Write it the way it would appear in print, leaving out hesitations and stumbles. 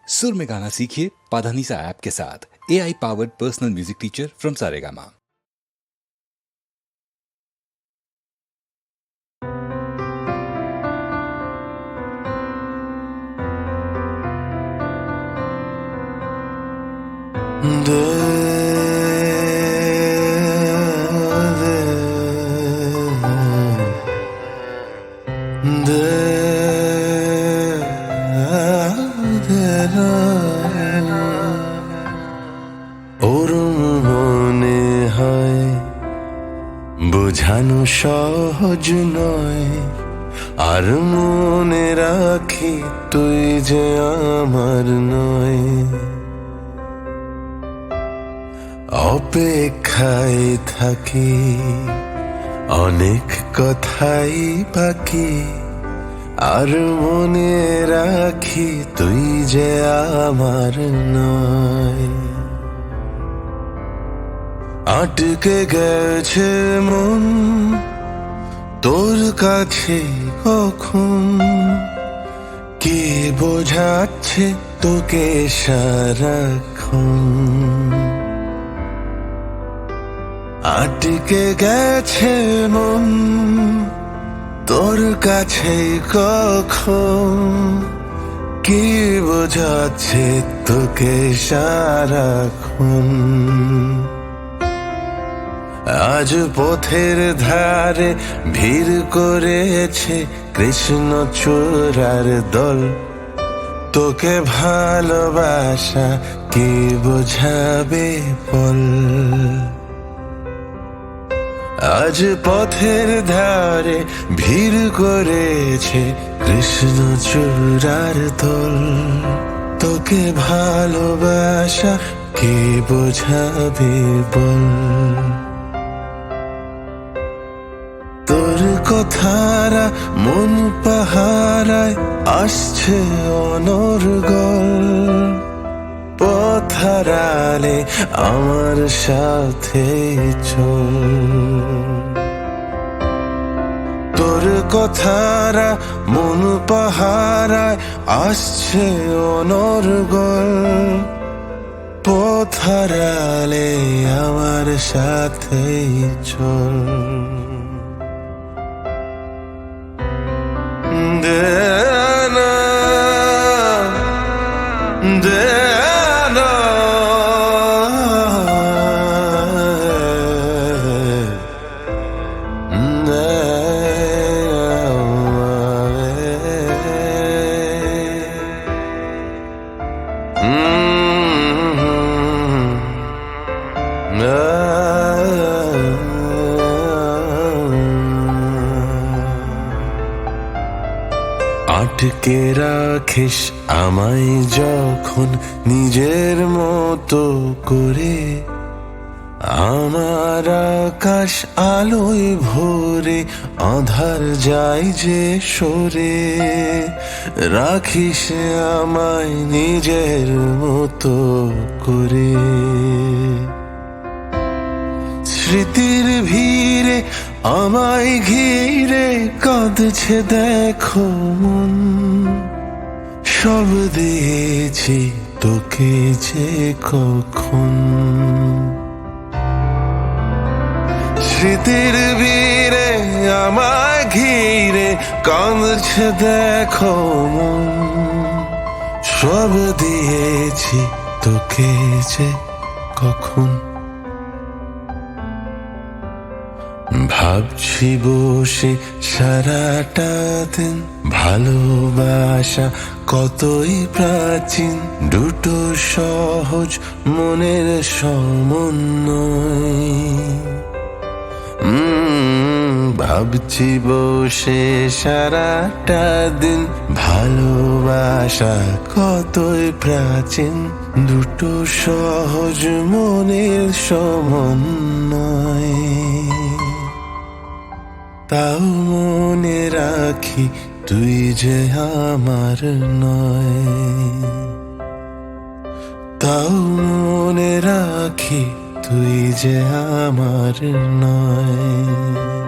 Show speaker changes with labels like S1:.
S1: सुर में गाना सीखिए पाधानीसा ऐप के साथ। AI powered personal music teacher from Saregama.
S2: ওরম মনে হয় বোঝানো সহজ নয়, আর মনে রাখি তুই যে আমার নয়। অপেক্ষায় থাকি অনেক কথাই বাকি, আর মনে রাখি তুই যে আমার নয়। আটকে গেছে মন তোর কাছে কখন, কে বোঝাচ্ছে তোকে সারাক্ষণ। আটকে গেছে মন তোর কাছে কখন, কে বোঝাচ্ছে তোকে সারাক্ষণ। আজ পথের ধারে ভিড় করেছে কৃষ্ণচূড়ার দল, তোকে ভালোবাসা কে বোঝাবে বল। আজ পথের ধারে ভিড় করেছে কৃষ্ণচূড়ার দল, তোকে ভালোবাসা কে বোঝাবে বল। তোর কথারা মন পাহারায় আসছে অনর্গল, পথহারালে আমার সাথে চল। তোর কথারা মন পাহারায় আসছে অনর্গল, পথহারালে আমার সাথে চল। দেনা দেনা আটকে রাখিস আমায় যখন নিজের মতো করে, আমার আকাশ আলোয় ভরে আঁধার যায় যে সরে। রাখিস আমায় নিজের মতো করে, স্মৃতির ভিড়ে আমায় ঘিরে কাঁদছে দেখো মন। সব দিয়েছি তোকে যে কখন, স্মৃতির ভিড়ে আমায় ঘিরে কাঁদছে দেখো মন। সব দিয়েছি তোকে যে কখন। ভাবছি বসে সারাটা দিন ভালোবাসা কতই প্রাচীন, দুটো সহজ মনের সমন্বয়। ভাবছি বসে সারাটা দিন ভালোবাসা কতই প্রাচীন, দুটো সহজ মনের সমন্বয়। তাও মনে রাখি তুই যে আমার নয়, তাও মনে রাখি তুই যে আমার নয়।